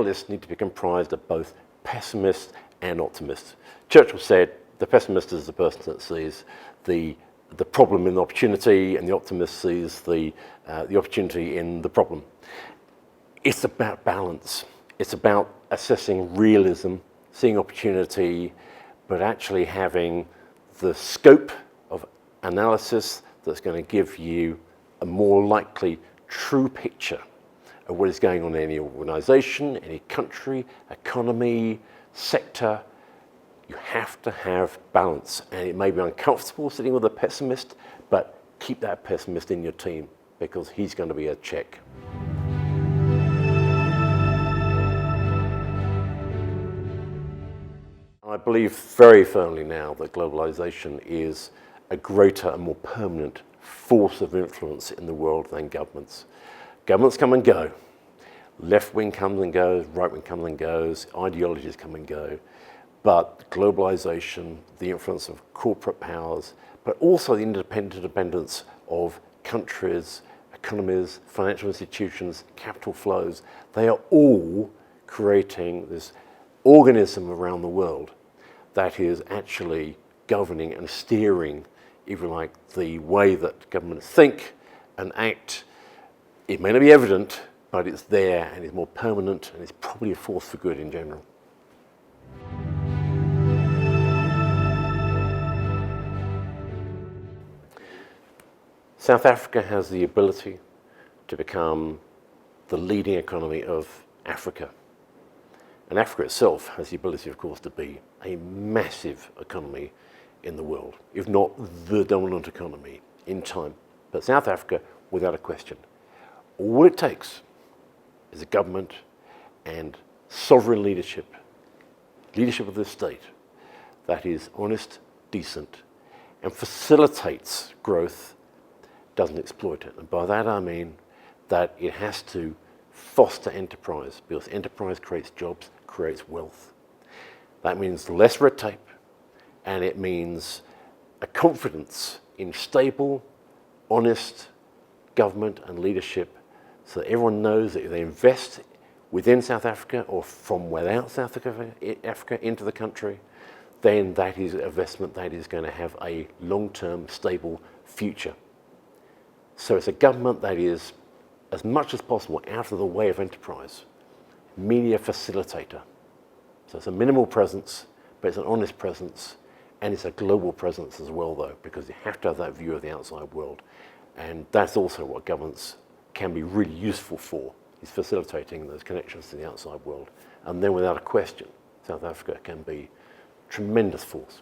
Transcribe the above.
analysts need to be comprised of both pessimists and optimists. Churchill said the pessimist is the person that sees the problem in the opportunity, and the optimist sees the opportunity in the problem. It's about balance. It's about assessing realism, seeing opportunity, but actually having the scope of analysis that's going to give you a more likely true picture of what is going on in any organization, any country, economy, sector. You have to have balance, and it may be uncomfortable sitting with a pessimist, but keep that pessimist in your team because he's going to be a check. I believe very firmly now that globalization is a greater and more permanent force of influence in the world than governments. Governments come and go. Left wing comes and goes, right wing comes and goes, ideologies come and go. But globalization, the influence of corporate powers, but also the interdependence of countries, economies, financial institutions, capital flows, they are all creating this organism around the world that is actually governing and steering, if you like, the way that governments think and act. It may not be evident, but it's there and it's more permanent and it's probably a force for good in general. South Africa has the ability to become the leading economy of Africa. And Africa itself has the ability, of course, to be a massive economy in the world, if not the dominant economy in time. But South Africa, without a question. All it takes is a government and sovereign leadership of the state that is honest, decent, and facilitates growth, doesn't exploit it. And by that I mean that it has to foster enterprise, because enterprise creates jobs, creates wealth. That means less red tape, and it means a confidence in stable, honest government and leadership, so that everyone knows that if they invest within South Africa or from without South Africa into the country, then that is an investment that is going to have a long-term, stable future. So it's a government that is, as much as possible, out of the way of enterprise, media facilitator. So it's a minimal presence, but it's an honest presence, and it's a global presence as well, though, because you have to have that view of the outside world. And that's also what governments can be really useful for, is facilitating those connections to the outside world. And then without a question, South Africa can be a tremendous force.